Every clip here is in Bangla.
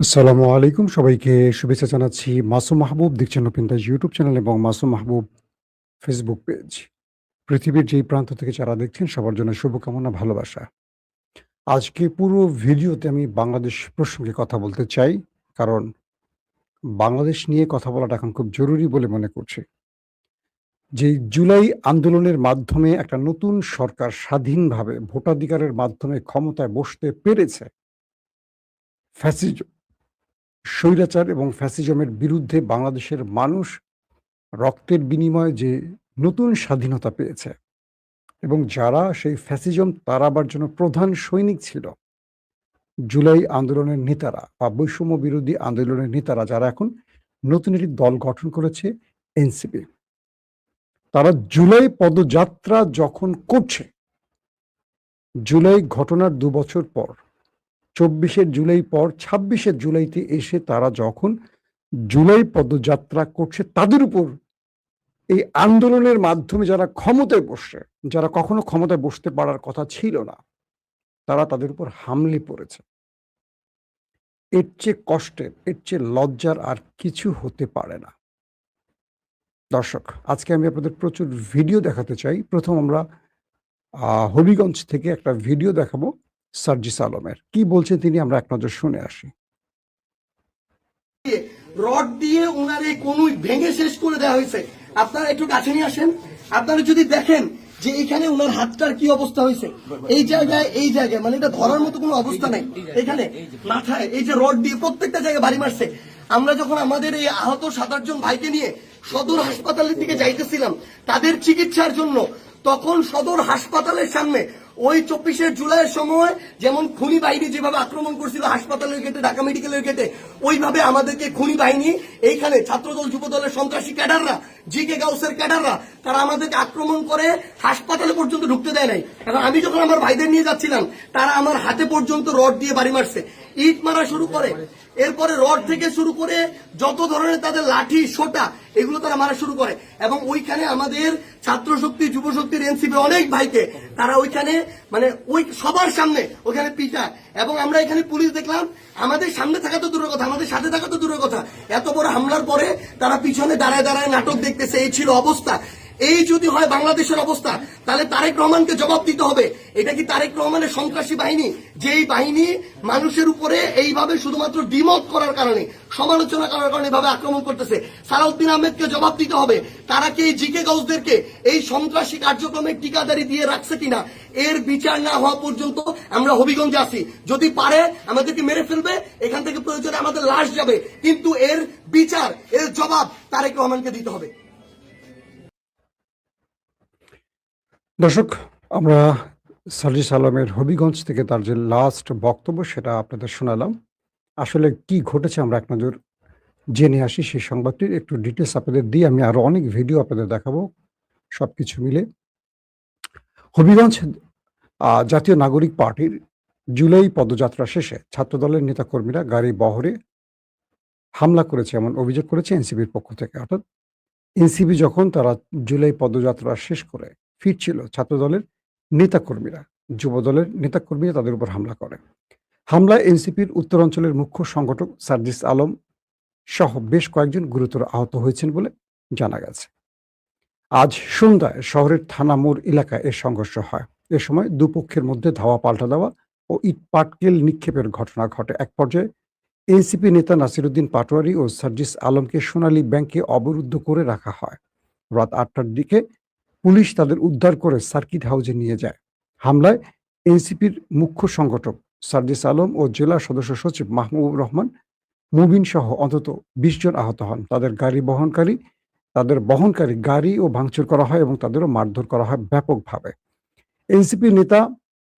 আসসালামু আলাইকুম। সবাইকে শুভেচ্ছা জানাচ্ছি। মাসুম মাহবুব দেখছেন ওপেন দাস ইউটিউব চ্যানেল এবং মাসুম মাহবুব ফেসবুক পেজ। পৃথিবীর যেই প্রান্ত থেকে যারা দেখছেন সবার জন্য শুভকামনা, ভালোবাসা। আজকে পুরো ভিডিওতে আমি বাংলাদেশ প্রসঙ্গে কথা বলতে চাই। কারণ বাংলাদেশ নিয়ে কথা বলাটা এখন খুব জরুরি বলে মনে করছি। যেই জুলাই আন্দোলনের মাধ্যমে একটা নতুন সরকার স্বাধীনভাবে ভোটাধিকারের মাধ্যমে ক্ষমতায় বসতে পেরেছে, ফ্যাসিজম, স্বৈরাচার এবং ফ্যাসিজমের বিরুদ্ধে বাংলাদেশের মানুষ রক্তের বিনিময়ে যে নতুন স্বাধীনতা পেয়েছে এবং যারা সেই ফ্যাসিজম তাড়াবার জন্য প্রধান সৈনিক ছিল, জুলাই আন্দোলনের নেতারা বা বৈষম্য বিরোধী আন্দোলনের নেতারা যারা এখন নতুন একটি দল গঠন করেছে, এনসিপি। তারা জুলাই পদযাত্রা যখন করছে, জুলাই ঘটনার ২ বছর পর, ২৪শে জুলাই পর ২৬শে জুলাইতে এসে তারা যখন জুলাই পদযাত্রা করছে, তাদের উপর এই আন্দোলনের মাধ্যমে যারা ক্ষমতায় বসছে, যারা কখনো ক্ষমতায় বসতে পারার কথা ছিল না, তারা তাদের উপর হামলে পড়েছে। এর চেয়ে কষ্টের, এর চেয়ে লজ্জার আর কিছু হতে পারে না। দর্শক, আজকে আমি আপনাদের প্রচুর ভিডিও দেখাতে চাই। প্রথম আমরা হবিগঞ্জ থেকে একটা ভিডিও দেখাবো সার্জিস আলমের। কি বলছেন তিনি, আমরা এক নজর শুনে আসি। রড দিয়ে ওনার এই কনুই ভেঙে শেষ করে দেওয়া হয়েছে। আপনারা একটু কাছে নিয়ে আসেন। আপনারা যদি দেখেন যে এখানে ওনার হাতটার কি অবস্থা হয়েছে, এই জায়গায় মানে এটা ধরার মতো কোনো অবস্থা নাই। এখানে মাথায় এই যে রড দিয়ে প্রত্যেকটা জায়গায় বাড়ি মারছে। আমরা যখন আমাদের এই আহত ৭-৮ জন ভাইকে নিয়ে সদর হাসপাতালের দিকে যাইতেছিলাম তাদের চিকিৎসার জন্য, তখন সদর হাসপাতালের সামনে ওই ২৪শে জুলাইয়ের সময় যেমন খুনি বাহিনী যেভাবে আক্রমণ করছিল হাসপাতালের গেটে, ঢাকা মেডিকেলের গেটে, ওইভাবে আমাদেরকে খুনি বাহিনী এইখানে ছাত্রদল যুবদলের সন্ত্রাসী ক্যাডাররা, জিকে গাউসের ক্যাডাররা, তারা আমাদেরকে আক্রমণ করে হাসপাতালে পর্যন্ত ঢুকতে দেয় নাই। কারণ আমি যখন আমার ভাইদের নিয়ে যাচ্ছিলাম তারা আমার হাতে পর্যন্ত রড দিয়ে বাড়ি মারছে, ইট মারা শুরু করে, এরপরে রড থেকে শুরু করে যত ধরনের তাদের লাঠি সোটা এগুলো তারা মারা শুরু করে। এবং ওইখানে আমাদের ছাত্র শক্তি, যুব শক্তির, এনসিপি অনেক ভাইকে তারা ওইখানে মানে ওই সবার সামনে ওখানে পিটায়। এবং আমরা এখানে পুলিশ দেখলাম, আমাদের সামনে থাকা তো দূরের কথা, আমাদের সাথে থাকা তো দূরের কথা, এত বড় হামলার পরে তারা পিছনে দাঁড়ায় দাঁড়ায় নাটক দেখতেছে। এই ছিল অবস্থা। এই যদি হয় বাংলাদেশের অবস্থা, তাহলে তারেক রহমানকে জবাব দিতে হবে। এটা কি তারেক রহমানের সন্ত্রাসী বাহিনী, যেই বাহিনী মানুষের উপরে এইভাবে শুধুমাত্র ডিমক করার কারণে, সমালোচনা করার কারণে এভাবে আক্রমণ করতেছে? সালাউদ্দিন আহমেদকে জবাব দিতে হবে। তারা কি এই জিকে গাউসদেরকে এই সন্ত্রাসী কার্যক্রমে টিকাদারি দিয়ে রাখছে কিনা, এর বিচার না হওয়া পর্যন্ত আমরা হবিগঞ্জে আছি। যদি পারে আমাদেরকে মেরে ফেলবে, এখান থেকে প্রয়োজনে আমাদের লাশ যাবে, কিন্তু এর বিচার, এর জবাব তারেক রহমানকে দিতে হবে। দর্শক, আমরা সার্জিস আলমের হবিগঞ্জ থেকে তার যে লাস্ট বক্তব্য সেটা আপনাদের শোনালাম। আসলে কি ঘটেছে আমরা এক নজর জেনে আসি। সেই সংবাদটির একটু ডিটেলস আপনাদের দিয়ে আমি আরো অনেক ভিডিও আপনাদের দেখাবো সবকিছু মিলে। হবিগঞ্জ জাতীয় নাগরিক পার্টির জুলাই পদযাত্রা শেষে ছাত্রদলের নেতাকর্মীরা গাড়ি বহরে হামলা করেছে এমন অভিযোগ করেছে এনসিপির পক্ষ থেকে। অর্থাৎ এনসিপি যখন তারা জুলাই পদযাত্রা শেষ করে ফিরছিল, ছাত্রদলের নেতাকর্মীরা, যুবদলের নেতাকর্মীরা তাদের উপর হামলা করে। হামলায় এনসিপির উত্তরাঞ্চলের মুখ্য সংগঠক সার্জিস আলম সহ বেশ কয়েকজন গুরুতর আহত হয়েছেন বলে জানা গেছে। আজ সন্ধ্যায় শহরের থানা মোড় এলাকায় এ সংঘর্ষ হয়। এ সময় দুপক্ষের মধ্যে ধাওয়া পাল্টা দেওয়া ও ইট পাটকেল নিক্ষেপের ঘটনা ঘটে। এক পর্যায়ে এনসিপি নেতা নাসিরুদ্দিন পাটোয়ারি ও সার্জিস আলমকে সোনালী ব্যাংকে অবরুদ্ধ করে রাখা হয়। রাত ৮টার দিকে পুলিশ তাদের উদ্ধার করে সার্কিট হাউসে নিয়ে যায়। হামলায় এনসিপির মুখ্য সংগঠক সার্জিস আলম ও জেলা সদস্য সচিব মাহবুবুর রহমান মুবিন সহ অন্তত ২০ জন আহত হন। তাদের বহনকারী গাড়িও ভাঙচুর করা হয় এবং তাদেরও মারধর করা হয় ব্যাপকভাবে।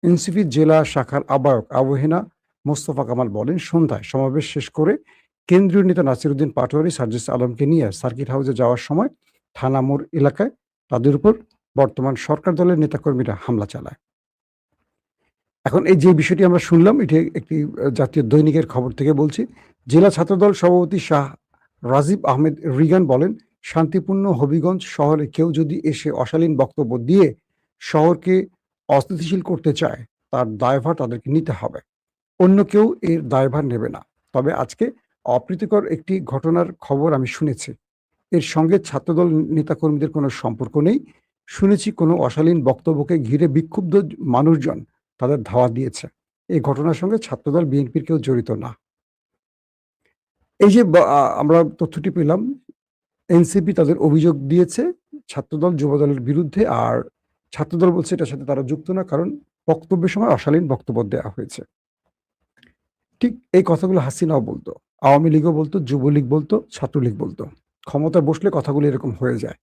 এনসিপির জেলা শাখার আহ্বায়ক আবহেনা মোস্তফা কামাল বলেন, সন্ধ্যায় সমাবেশ শেষ করে কেন্দ্রীয় নেতা নাসিরুদ্দিন পাটোয়ারি সার্জিস আলমকে নিয়ে সার্কিট হাউসে যাওয়ার সময় থানা মোড় এলাকায় তাদের উপর বর্তমান সরকার দলের নেতাকর্মীরা হামলা চালায়। এখন এই যে বিষয়টি আমরা শুনলাম, এটি একটি জাতীয় দৈনিকের খবর থেকে বলছি। জেলা ছাত্রদল সভাপতি শাহ রাজীব আহমেদ রিগান বলেন, শান্তিপূর্ণ হবিগঞ্জ শহরে কেউ যদি এসে অশালীন বক্তব্য দিয়ে শহরকে অস্থিতিশীল করতে চায়, তার দায়ভার তাদেরকে নিতে হবে, অন্য কেউ এর দায়ভার নেবে না। তবে আজকে অপ্রীতিকর একটি ঘটনার খবর আমি শুনেছি। এর সঙ্গে ছাত্রদল নেতাকর্মীদের কোনো সম্পর্ক নেই। শুনেছি কোনো অশালীন বক্তব্যকে ঘিরে বিক্ষুব্ধ মানুষজন তাদের ধাওয়া দিয়েছে। এই ঘটনার সঙ্গে ছাত্রদল বিএনপির কেউ জড়িত না। এই যে আমরা তথ্যটি পেলাম, এনসিপি তাদের অভিযোগ দিয়েছে ছাত্রদল যুবদলের বিরুদ্ধে, আর ছাত্রদল বলছে এটার সাথে তারা যুক্ত না, কারণ বক্তব্যের সময় অশালীন বক্তব্য দেওয়া হয়েছে। ঠিক এই কথাগুলো হাসিনাও বলতো, আওয়ামী লীগও বলতো, যুবলীগ বলতো, ছাত্রলীগ বলতো। ক্ষমতায় বসলে কথাগুলো এরকম হয়ে যায়।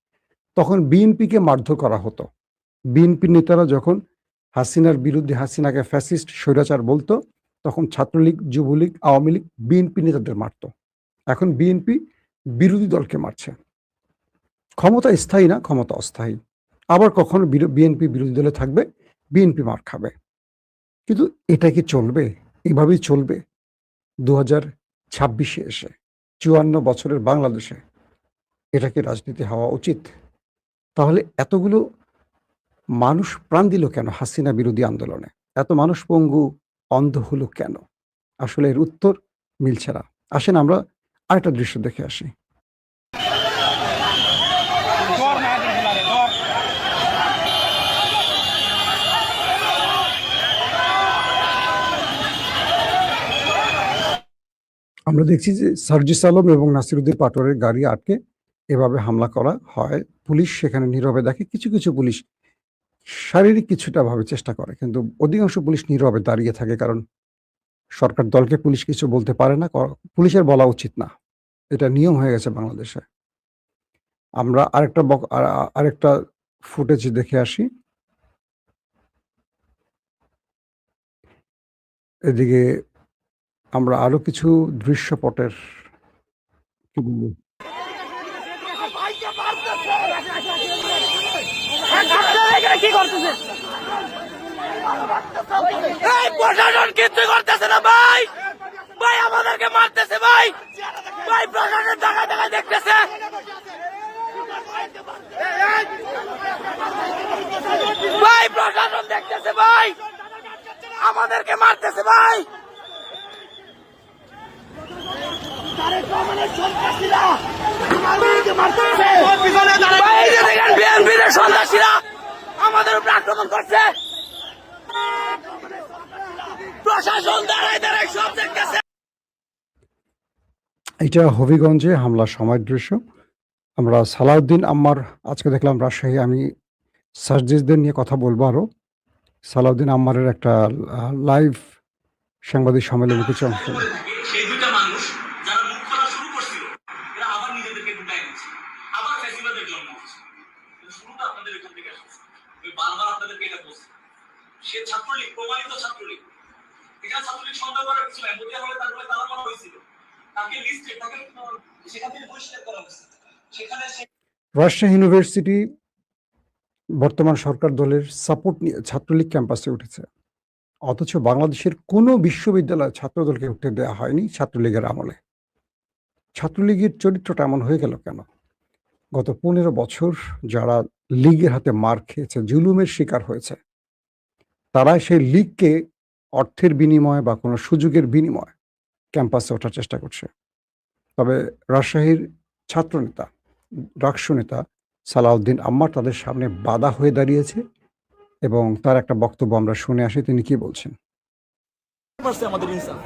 তখন বিএনপিকে মারধর করা হতো। বিএনপির নেতারা যখন হাসিনার বিরুদ্ধে হাসিনাকে ফ্যাসিস্ট স্বৈরাচার বলতো, তখন ছাত্রলীগ, যুবলীগ, আওয়ামী লীগ বিএনপি নেতাদের মারত। এখন বিএনপি বিরোধী দলকে মারছে। ক্ষমতা স্থায়ী না, ক্ষমতা অস্থায়ী। আবার কখনো বিএনপি বিরোধী দলে থাকবে, বিএনপি মার খাবে। কিন্তু এটা কি চলবে? এভাবেই চলবে 2026-এ এসে, 54 বছরের বাংলাদেশে? এটা কি রাজনীতি হওয়া উচিত? তাহলে এতগুলো মানুষ প্রাণ দিল কেন হাসিনা বিরোধী আন্দোলনে? এত মানুষ পঙ্গু, অন্ধ হলো কেন? আসলে এর উত্তর মিলছে না। আসেন আমরা আরেকটা দৃশ্য দেখে আসি। আমরা দেখছি যে সার্জিস আলম এবং নাসিরুদ্দিন পাটোয়ারের গাড়ি আটকে এভাবে হামলা করা হয়। পুলিশ সেখানে নীরবে দেখে। কিছু কিছু পুলিশ শারীরিক কিছুটা ভাবে চেষ্টা করে, কিন্তু অধিকাংশ পুলিশ নীরবে দাঁড়িয়ে থাকে, কারণ সরকার দলকে পুলিশ কিছু বলতে পারে না, পুলিশের বলা উচিত না। এটা নিয়ম হয়ে গেছে বাংলাদেশে। আমরা আরেকটা ফুটেজ দেখে আসি। এদিকে আমরা আরো কিছু দৃশ্যপটের কি বলবো, কি করতেছে? এই প্রশাসন কিছু করতেছে না ভাই, ভাই আমাদেরকে মারতেছে ভাই, ভাই প্রশাসন দেখা দেখা দেখতেছে, ভাই প্রশাসন দেখতেছে ভাই, আমাদেরকে মারতেছে ভাই। বিএনপির সন্ত্রাসীরা আমাদের উপর আক্রমণ করছে, প্রশাসন দাঁড়ায় দাঁড়ায় সব দেখতেছে। এটা হবিগঞ্জে হামলার সময়ের দৃশ্য। আমরা সালাউদ্দিন আম্মার আজকে দেখলাম রাজশাহী। আমি সার্জিসদের নিয়ে কথা বলবো আরো। সালাউদ্দিন আম্মারের একটা লাইভ সাংবাদিক সম্মেলনে কিছু অংশ। সেই দুইটা মানুষ যারা মুখ খোলা শুরু করছিল, এরা আবার নিজেদেরকে গুটাই নিচ্ছে, আবার ফ্যাসিবাদের জন্ম হচ্ছে। শুরুটা আপনাদের এখান থেকে আসছে। আমি বারবার আপনাদেরকে এটা বলছি, সে ছাত্রলীগ, প্রমাণিত ছাত্রলীগ। এখানে ছাত্রলীগ সন্দেহ করার কিছু নাই। মতিয়া হলে তারপরে তারা মারা হয়েছিল, তাকে লিস্টে তাকে সেখান থেকে বহিষ্কার করা হয়েছে। সেখানে রাজশাহী ইউনিভার্সিটি বর্তমান সরকার দলের সাপোর্ট নিয়ে ছাত্রলীগ ক্যাম্পাসে উঠেছে, অথচ বাংলাদেশের কোনো বিশ্ববিদ্যালয়ে ছাত্রদলকে উঠতে দেওয়া হয়নি ছাত্রলীগের আমলে। ছাত্রলীগের চরিত্রটা এমন হয়ে গেল কেন? গত 15 বছর যারা লীগের হাতে মার খেয়েছে, জুলুমের শিকার হয়েছে, তারা সেই লীগকে অর্থের বিনিময়ে বা কোনো সুযোগের বিনিময়ে ক্যাম্পাসে ওঠার চেষ্টা করছে। তবে রাজশাহীর ছাত্রনেতা, ডাকসু নেতা সালাউদ্দিন আম্মার তাদের সামনে বাধা হয়ে দাঁড়িয়েছে, এবং তার একটা বক্তব্য আমরা শুনে আসি। তিনি কি বলছেন? আমাদের ইনসাফ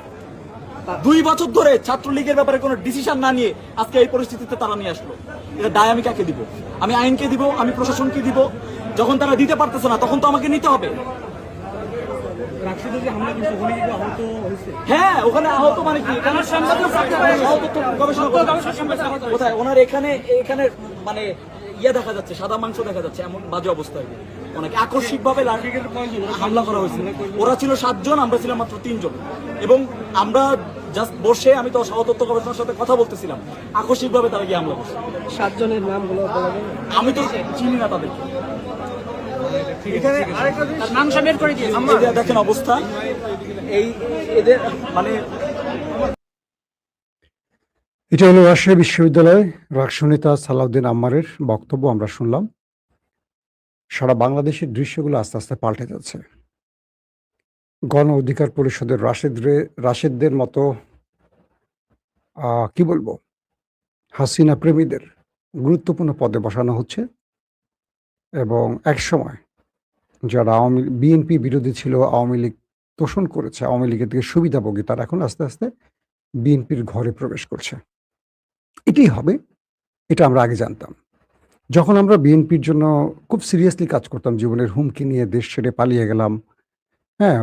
2 বছর ধরে ছাত্রলীগের ব্যাপারে কোনো ডিসিশন না নিয়ে আজকে এই পরিস্থিতিতে তারা নিয়ে আসলো। এটা দায় আমি কাকে দিব? আমি আইনকে দিব, আমি প্রশাসনকে দিব। যখন তারা দিতে পারতেছে না, তখন তো আমাকে নিতে হবে। হ্যাঁ, ওখানে আহত মানে কি? কোথায় ওনার এখানে মানে ইয়ে দেখা যাচ্ছে, সাদা মাংস দেখা যাচ্ছে, এমন বাজে অবস্থায় অনেক আকস্মিক ভাবে হামলা করা হয়েছিল। ওরা ছিল 7 জন, আমরা ছিলাম মাত্র 3 জন, এবং আমরা জাস্ট বসে, আমি তো সহতত্ত্ব গবেষণার সাথে কথা বলতেছিলাম, আকস্মিক ভাবে তারা গিয়ে হামলা করছে। 7 জনের নামগুলো আমি তো চিনি না তাদেরকে। নাম সাবের করে দিয়েছে। দেখেন অবস্থা, এই এদের মানে এটা হলো রাজশাহী বিশ্ববিদ্যালয় রাকসু নেতা সালাউদ্দিন আম্মারের বক্তব্য আমরা শুনলাম। সারা বাংলাদেশের দৃশ্যগুলো আস্তে আস্তে পাল্টে যাচ্ছে। গণ অধিকার পরিষদের রাশেদদের মতো কি বলবো, হাসিনা প্রেমীদের গুরুত্বপূর্ণ পদে বসানো হচ্ছে এবং একসময় যারা বিএনপি বিরোধী ছিল, আওয়ামী লীগ তোষণ করেছে, আওয়ামী লীগের থেকে সুবিধাভোগী, তারা এখন আস্তে, আস্তে বিএনপির ঘরে প্রবেশ করছে। এটাই হবে, এটা আমরা আগে জানতাম। যখন আমরা বিএনপির জন্য খুব সিরিয়াসলি কাজ করতাম, জীবনের হুমকি নিয়ে দেশ ছেড়ে পালিয়ে গেলাম, হ্যাঁ?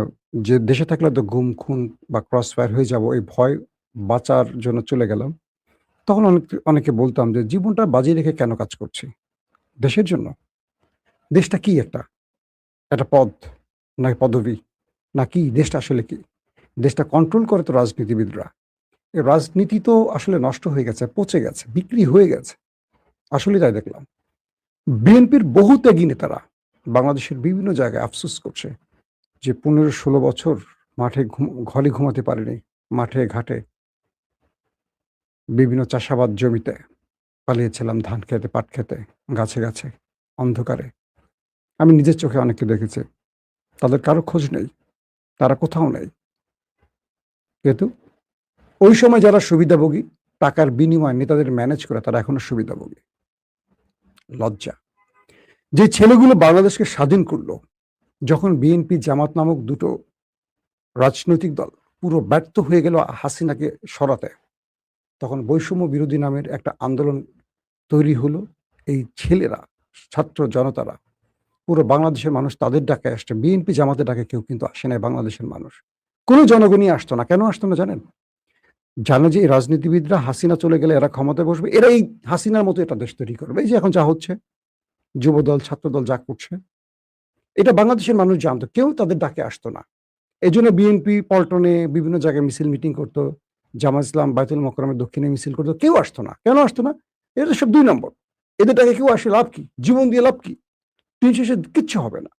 যে দেশে থাকলে তো গুম, খুন বা ক্রস ফায়ার হয়ে যাবো, এই ভয় বাঁচার জন্য চলে গেলাম। তখন অনেকে বলতাম যে জীবনটা বাজি রেখে কেন কাজ করছি? দেশের জন্য? দেশটা কি একটা? একটা পদ? নাকি পদবি? নাকি দেশটা আসলে কি? দেশটা কন্ট্রোল করে তো রাজনীতিবিদরা। এই রাজনীতি তো আসলে নষ্ট হয়ে গেছে, পচে গেছে, বিক্রি হয়ে গেছে। আসলেই তাই দেখলাম। বিএনপির বহু ত্যাগী নেতারা বাংলাদেশের বিভিন্ন জায়গায় আফসোস করছে যে ১৫-১৬ বছর মাঠে ঘরে ঘুমাতে পারেনি। মাঠে ঘাটে বিভিন্ন চাষাবাদ জমিতে পালিয়েছিলাম, ধান খেতে, পাট খেতে, গাছে, গাছে, অন্ধকারে। আমি নিজের চোখে অনেককে দেখেছি। তাদের কারো খোঁজ নেই। তারা কোথাও নেই। কিন্তু ওই সময় যারা সুবিধাভোগী, টাকার বিনিময়ে নেতাদের ম্যানেজ করে, তারা এখনো সুবিধাভোগী। লজ্জা। যে ছেলেগুলো বাংলাদেশকে স্বাধীন করলো, যখন বিএনপি জামাত নামক দুটো রাজনৈতিক দল পুরো ব্যর্থ হয়ে গেল হাসিনাকে সরাতে, তখন বৈষম্য বিরোধী নামের একটা আন্দোলন তৈরি হলো। এই ছেলেরা, ছাত্র জনতারা, পুরো বাংলাদেশের মানুষ তাদের ডাকে আসছে। বিএনপি জামাতের ডাকে কেউ কিন্তু আসে নাই বাংলাদেশের মানুষ। কোনো জনগণই আসতো না। কেন আসতো না জানেন? জানে যে এই রাজনীতিবিদরা হাসিনা চলে গেলে এরা ক্ষমতায় বসবে, এরা এই হাসিনার মতো এটা দেশ তৈরি করবে। এই যে এখন যা হচ্ছে, যুবদল, ছাত্রদল যা করছে, এটা বাংলাদেশের মানুষ জানতো। কেউ তাদের ডাকে আসতো না। এই জন্য বিএনপি পল্টনে বিভিন্ন জায়গায় মিছিল মিটিং করতো, জামাত ইসলাম বায়তুল মোকাররমের দক্ষিণে মিছিল করতো, কেউ আসতো না। কেন আসতো না? এরা সব ২ নম্বর। এদের ডাকে কেউ আসে লাভ কি? জীবন দিয়ে লাভ কি? দিন শেষে কিচ্ছু হবে না।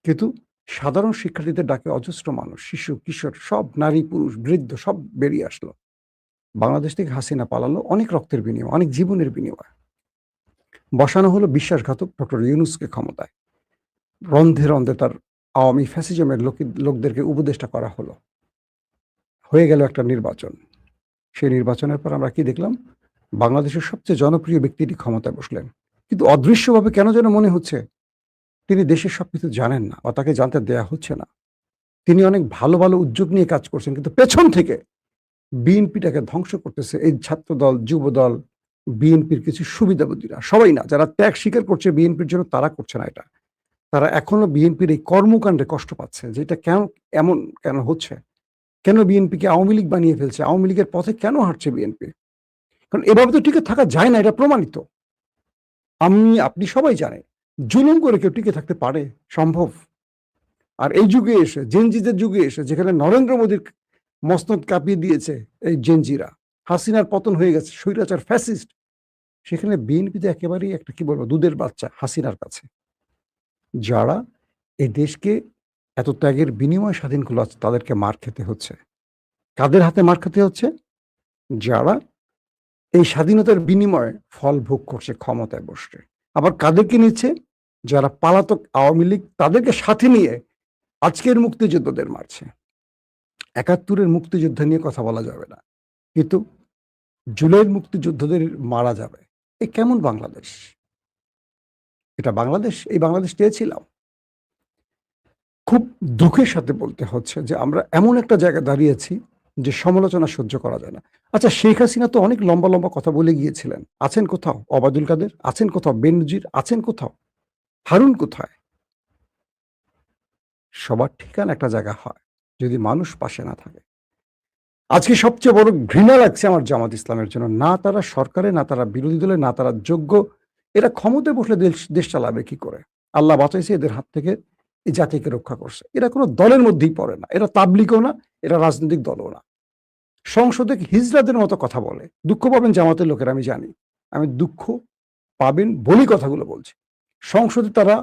কিন্তু সাধারণ শিক্ষার্থীদের ডাকে অজস্র মানুষ, শিশু, কিশোর, সব নারী, পুরুষ, বৃদ্ধ সব বেরিয়ে আসলো। বাংলাদেশ থেকে হাসিনা পালালো অনেক রক্তের বিনিময়ে, অনেক জীবনের বিনিময়ে। বসানো হলো বিশ্বাসঘাতক ডক্টর ইউনূসকে ক্ষমতায়। রন্ধে, রন্ধে তার আওয়ামী ফ্যাসিজমের লোকদেরকে উপদেষ্টা করা হলো। হয়ে গেল একটা নির্বাচন। সেই নির্বাচনের পর আমরা কি দেখলাম? বাংলাদেশের সবচেয়ে জনপ্রিয় ব্যক্তিটি ক্ষমতায় বসলেন। কিন্তু অদৃশ্যভাবে কেন যেন মনে হচ্ছে তিনি দেশের সবকিছু জানেন না বা তাকে জানতে দেয়া হচ্ছে না। তিনি অনেক ভালো, ভালো উদ্যোগ নিয়ে কাজ করছেন, কিন্তু পেছন থেকে বিএনপিটাকে ধ্বংস করতেছে এই ছাত্রদল, যুবদল, বিএনপির কিছু সুবিধাবাদীরা। সবাই না, যারা ত্যাগ স্বীকার করছে বিএনপির জন্য, তারা করছে না এটা। তারা এখনো বিএনপির এই কর্মকাণ্ডে কষ্ট পাচ্ছে যে এটা এমন কেন হচ্ছে? কেন বিএনপিকে আওয়ামী লীগ বানিয়ে ফেলছে? আওয়ামী লীগের পথে কেন হাঁটছে বিএনপি? কারণ এভাবে তো টিকে থাকা যায় না, এটা প্রমাণিত। আপনি সবাই জানে, জুলুম করে কেউ টিকে থাকতে পারে? সম্ভব? আর এই যুগে এসে, জেনজিদের যুগে এসে, যেখানে নরেন্দ্র মোদীর মসনদ কাঁপিয়ে দিয়েছে এই জেনজিরা, হাসিনার পতন হয়ে গেছে, স্বৈরাচার ফ্যাসিস্ট, সেখানে বিএনপিতে একেবারেই একটা কি বলবো দুধের বাচ্চা হাসিনার কাছে। যারা এই দেশকে এত ত্যাগের বিনিময়ে স্বাধীন করলো, তাদেরকে মার খেতে হচ্ছে। কাদের হাতে মার খেতে হচ্ছে? যারা এই স্বাধীনতার বিনিময়ে ফল ভোগ করছে ক্ষমতায় বসে। আবার কাদেরকে নিচ্ছে? যারা পালাতক আওয়ামী লীগ, তাদেরকে সাথে নিয়ে আজকের মুক্তিযোদ্ধাদের মারছে। ৭১-এর মুক্তিযুদ্ধ নিয়ে কথা বলা যাবে না, কিন্তু জুলাইয়ের মুক্তিযোদ্ধাদের মারা যাবে। এ কেমন বাংলাদেশ? এটা বাংলাদেশ? এই বাংলাদেশ চেয়েছিলাম? খুব দুঃখের সাথে বলতে হচ্ছে যে আমরা এমন একটা জায়গায় দাঁড়িয়েছি যে সমালোচনা সহ্য করা যায় না। আচ্ছা, শেখ হাসিনা তো অনেক লম্বা লম্বা কথা বলে গিয়েছিলেন। আছেন কোথাও ওবায়দুল কাদের? আছেন কোথাও বেনজির? আছেন কোথাও হারুন? কোথায়? সবার ঠিকানা একটা জায়গা হয় যদি মানুষ পাশে না থাকে। আজকে সবচেয়ে বড় ঘৃণা লাগছে আমার জামাত ইসলামের জন্য। না তারা সরকারে, না তারা বিরোধী দলে, না তারা যোগ্য। এরা ক্ষমতায় বসলে দেশ চালাবে কি করে? আল্লাহ বাঁচাইছে এদের হাত থেকে, এই জাতিকে রক্ষা করছে। এরা কোনো দলের মধ্যেই পড়ে না। এরা তাবলিগও না, এরা রাজনৈতিক দলও না। সংসদে হিজড়াদের মতো কথা বলে। দুঃখ পাবেন জামাতের লোকের, আমি জানি। আমি দুঃখ পাবেন বলি কথাগুলো বলছি। সংসদে তারা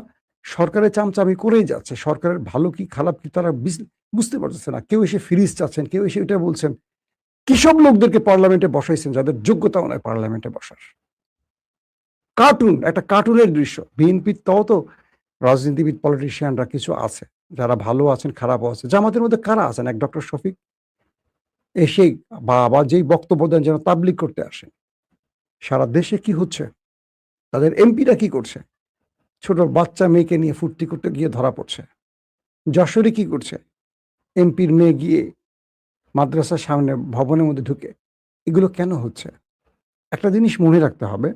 সরকারের চামচামি করেই যাচ্ছে। সরকারের ভালো কি খারাপ কি তারা বুঝতে পারতেছে না। কেউ এসে ফ্রিজ চাচ্ছেন, কেউ এসে এটা বলছেন। কিসব লোকদেরকে পার্লামেন্টে বসাইছেন যাদের যোগ্যতাও নয় পার্লামেন্টে বসার। কার্টুন, একটা কার্টুনের দৃশ্য। বিএনপির তো রাজনীতিবিদ, পলিটিশিয়ানরা কিছু আছে, যারা ভালো আছেন, খারাপও আছে। জামাতের মধ্যে কারা আছেন? এক ডক্টর শফিক, এসে বা আবার যেই বক্তব্য দেন যেন তাবলিগ করতে আসেন। সারা দেশে কি হচ্ছে? তাদের এমপিরা কি করছে? ছোট বাচ্চা মেয়েকে নিয়ে ফুর্তি করতে গিয়ে ধরা পড়ছে। যশোরে কি করছে? এমপির মেয়ে গিয়ে মাদ্রাসার সামনে ভবনের মধ্যে ঢুকে। এগুলো কেন হচ্ছে? একটা জিনিস মনে রাখতে হবে,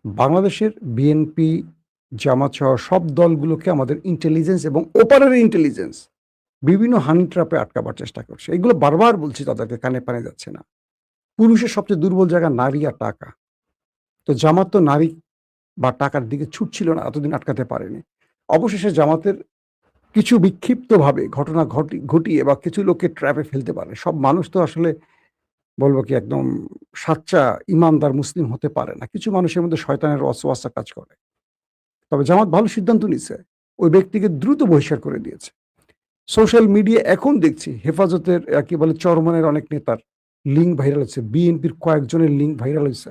বাংলাদেশের বিএনপি, জামাত সহ সব দলগুলোকে আমাদের ইন্টেলিজেন্স এবং ওপারের ইন্টেলিজেন্স বিভিন্ন হানি ট্র্যাপে আটকাবার চেষ্টা করছে। এগুলো বারবার বলছি, তাদেরকে কানে পানে যাচ্ছে না। পুরুষের সবচেয়ে দুর্বল জায়গা নারী আর টাকা। তো জামাত তো নারী বা টাকার দিকে ছুটছিল না, এতদিন আটকাতে পারেনি। অবশেষে জামাতের কিছু বিক্ষিপ্তভাবে ঘটনা ঘটিয়ে বা কিছু লোককে ট্র্যাপে ফেলতে পারে। সব মানুষ তো আসলে বলবো কি একদম সাচ্চা ইমানদার মুসলিম হতে পারে না। কিছু মানুষের মধ্যে শয়তানের ওয়াসওয়াসা কাজ করে। তবে জামাত ভালো সিদ্ধান্ত নিছে। ওই ব্যক্তিকে দ্রুত বহিষ্কার করে দিয়েছে। সোশ্যাল মিডিয়া এখন দেখছি হেফাজতের কি বলে চরমনের অনেক নেতার লিঙ্ক ভাইরাল হচ্ছে, বিএনপির কয়েকজনের লিঙ্ক ভাইরাল হয়েছে।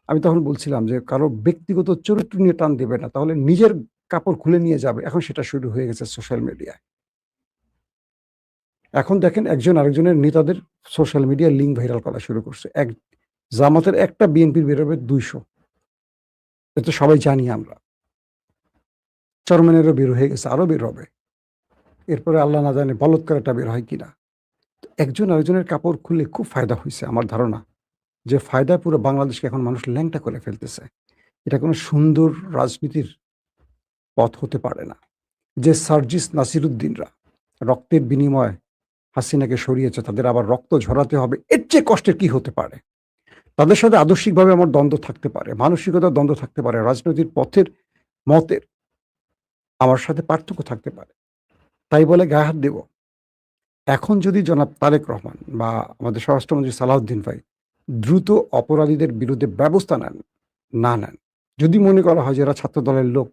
আমি তখন বলছিলাম যে কারো ব্যক্তিগত চরিত্র নিয়ে টান দেবে না, তাহলে নিজের কাপড় খুলে নিয়ে যাবে। এখন সেটা শুরু হয়ে গেছে সোশ্যাল মিডিয়ায়। এখন দেখেন একজন আরেকজনের নেতাদের সোশ্যাল মিডিয়ায় লিঙ্ক ভাইরাল করা শুরু করছে। জামাতের একটা বিএনপির বেরোবে ২০০। এটা তো সবাই জানি আমরা। চরমনেরও বের হয়ে গেছে, আরো বের হবে। এরপরে আল্লাহ না জানে বলৎকারটা বের হয় কিনা। একজন আরেকজনের কাপড় খুলে খুব ফায়দা হয়েছে আমার ধারণা, যে ফায়দায় পুরো বাংলাদেশকে এখন মানুষ ল্যাংটা করে ফেলতেছে। এটা কোনো সুন্দর রাজনীতির পথ হতে পারে না। যে সার্জিস নাসিরুদ্দিনরা রক্তের বিনিময়ে হাসিনাকে সরিয়েছে, তাদের আবার রক্ত ঝরাতে হবে, এর চেয়ে কষ্টের কি হতে পারে? তাদের সাথে আদর্শিকভাবে আমার দ্বন্দ্ব থাকতে পারে, মানসিকতার দ্বন্দ্ব থাকতে পারে, রাজনৈতিক পথের মতের আমার সাথে পার্থক্য থাকতে পারে। তাই বলে গায়ে হাত দেব? এখন যদি জনাব তারেক রহমান বা আমাদের স্বরাষ্ট্রমন্ত্রী সালাউদ্দিন ভাই দ্রুত অপরাধীদের বিরুদ্ধে ব্যবস্থা নেন, যদি মনে করা হয় যে এরা ছাত্র দলের লোক,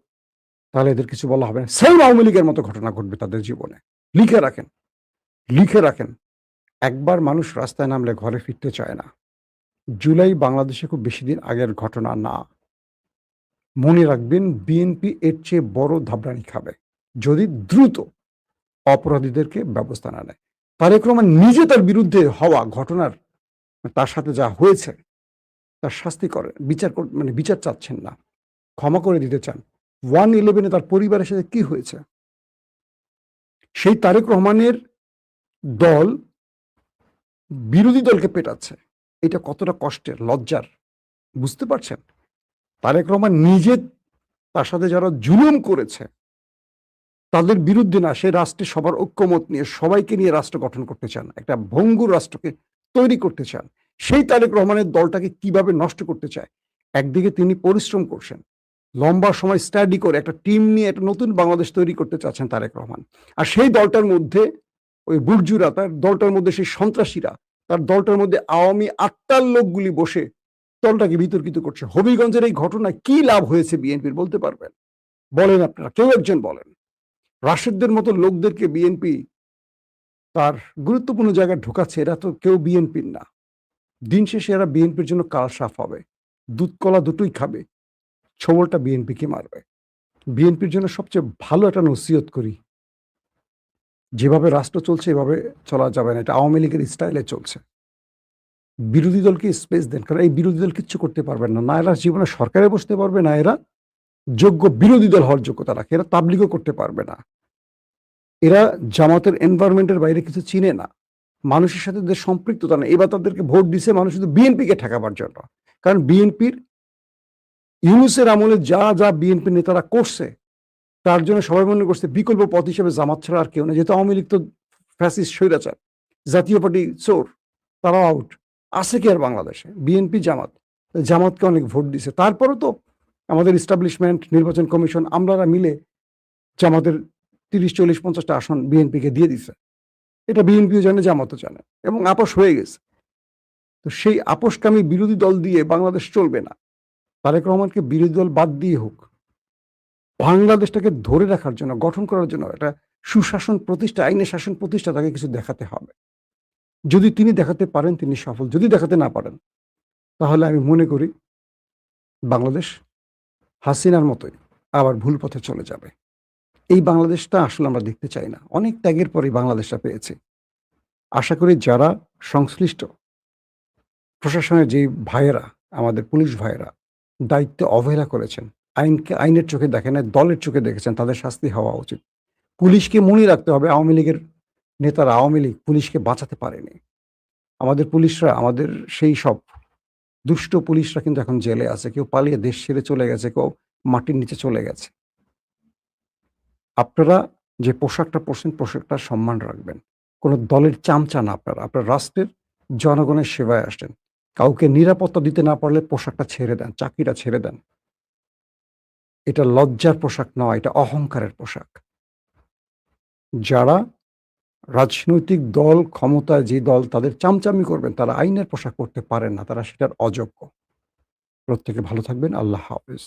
তাহলে এদের কিছু বলা হবে না। সেম আওয়ামী লীগের মতো ঘটনা ঘটবে তাদের জীবনে। লিখে রাখেন। একবার মানুষ রাস্তায় নামলে ঘরে ফিরতে চায় না। জুলাই বাংলাদেশে খুব বেশি দিন আগের ঘটনা না। মনে রাখবেন, বিএনপি এর চেয়ে বড় ধাবরানি খাবে যদি দ্রুত অপরাধীদেরকে ব্যবস্থা না নেয়। তারেক রহমান নিজে তার বিরুদ্ধে হওয়া ঘটনার, তার সাথে যা হয়েছে, তার শাস্তি করেন, বিচার চাচ্ছেন না, ক্ষমা করে দিতে চান। 1/11 তার পরিবারের সাথে কি হয়েছে? সেই তারেক রহমানের দল বিরোধী দলকে পেটাচ্ছে। এটা কতটা কষ্টের, লজ্জার, বুঝতে পারছেন? তারেক রহমান নিজে তার সাথে যারা জুলুম করেছে তাদের বিরুদ্ধে না, সে রাষ্ট্রে সবার ঐক্যমত নিয়ে সবাইকে নিয়ে রাষ্ট্র গঠন করতে চান, একটা ভঙ্গুর রাষ্ট্রকে তৈরি করতে চান। সেই তারেক রহমানের দলটাকে কিভাবে নষ্ট করতে চায়? একদিকে তিনি পরিশ্রম করছেন, লম্বা সময় স্টাডি করে একটা টিম নিয়ে একটা নতুন বাংলাদেশ তৈরি করতে চাচ্ছেন তারেক রহমান। আর সেই দলটার মধ্যে ওই বুর্জুরা, তার দলটার মধ্যে সেই সন্ত্রাসীরা, তার দলটার মধ্যে আওয়ামী আত্মার লোকগুলি বসে দলটাকে বিতর্কিত করছে। হবিগঞ্জের এই ঘটনায় কি লাভ হয়েছে বিএনপির বলতে পারবেন? বলেন আপনারা, কেউ একজন বলেন। রাশেদদের মতো লোকদেরকে বিএনপি তার গুরুত্বপূর্ণ জায়গায় ঢোকাচ্ছে। এরা তো কেউ বিএনপির না। দিন শেষে এরা বিএনপির জন্য কাল সাফ হবে, দুধ কলা দুটোই খাবে, ছোবলটা বিএনপিকে মারবে। বিএনপির জন্য সবচেয়ে ভালো একটা নসিহত করি, যেভাবে রাষ্ট্র চলছে এভাবে চলা যাবে না। এটা আওয়ামী লীগের স্টাইলে চলছে। বিরোধী দলকে স্পেস দেন, কারণ এই বিরোধী দল কিচ্ছু করতে পারবেন না। না এরা জীবনে সরকারে বসতে পারবে, না এরা যোগ্য বিরোধী দল হওয়ার যোগ্যতা রাখে। এরা তাবলিগও করতে পারবে না। এরা জামাতের এনভায়রনমেন্টের বাইরে কিছু চিনে না, মানুষের সাথে এদের সম্পৃক্ততা নেই। এবার তাদেরকে ভোট দিছে মানুষ শুধু বিএনপিকে ঠেকাবার জন্য। কারণ বিএনপির ইউনূসের আমলে যা যা বিএনপি নেতারা করছে, তার জন্য সবাই মনে করছে বিকল্প পথ হিসেবে জামাত ছাড়া আর কেউ না। যেহেতু আওয়ামী লীগ তো ফ্যাসিস্ট স্বৈরাচার, জাতীয় পার্টি চোর, তারাও আউট। আছে কি আর বাংলাদেশে? বিএনপি জামাতকে অনেক ভোট দিছে। তারপরও তো আমাদের ইস্টাবলিশমেন্ট, নির্বাচন কমিশন, আমরা মিলে জামাতের 30, 40, 50টা আসন বিএনপিকে দিয়ে দিছে। এটা বিএনপিও জানে, জামাতও জানে, এবং আপোষ হয়ে গেছে। তো সেই আপোষকামী বিরোধী দল দিয়ে বাংলাদেশ চলবে না। তারেক রহমানকে বিরোধী দল বাদ দিয়ে হোক, বাংলাদেশটাকে ধরে রাখার জন্য, গঠন করার জন্য একটা সুশাসন প্রতিষ্ঠা, আইনের শাসন প্রতিষ্ঠা, তাকে কিছু দেখাতে হবে। যদি তিনি দেখাতে পারেন তিনি সফল, যদি দেখাতে না পারেন তাহলে আমি মনে করি বাংলাদেশ হাসিনার মতোই আবার ভুল পথে চলে যাবে। এই বাংলাদেশটা আসলে আমরা দেখতে চাই না। অনেক ত্যাগের পরেই বাংলাদেশটা পেয়েছি। আশা করি যারা সংশ্লিষ্ট প্রশাসনের যে ভাইয়েরা, আমাদের পুলিশ ভাইয়েরা দায়িত্বে অবহেলা করেছেন, আইনের চোখে দেখেন নাই, দলের চোখে দেখেছেন, তাদের শাস্তি হওয়া উচিত। পুলিশকে মনে রাখতে হবে আওয়ামী লীগের নেতারা, আওয়ামী লীগ পুলিশকে বাঁচাতে পারেনি। আমাদের পুলিশরা, আমাদের সেই সব দুষ্ট পুলিশরা কিন্তু এখন জেলে আছে, কেউ পালিয়ে দেশ ছেড়ে চলে গেছে, কেউ মাটির নিচে চলে গেছে। আপনারা যে পোশাকটা পরছেন, পোশাকটার সম্মান রাখবেন। কোনো দলের চামচা না আপনারা, আপনার রাষ্ট্রের জনগণের সেবায় আসেন। কাউকে নিরাপত্তা দিতে না পারলে পোশাকটা ছেড়ে দেন, চাকরিটা ছেড়ে দেন। এটা লজ্জার পোশাক নয়, এটা অহংকারের পোশাক। যারা রাজনৈতিক দল, ক্ষমতায় যে দল তাদের চামচামি করবেন, তারা আইনের পোশাক পরতে পারেন না, তারা সেটার অযোগ্য। প্রত্যেকে ভালো থাকবেন। আল্লাহ হাফেজ।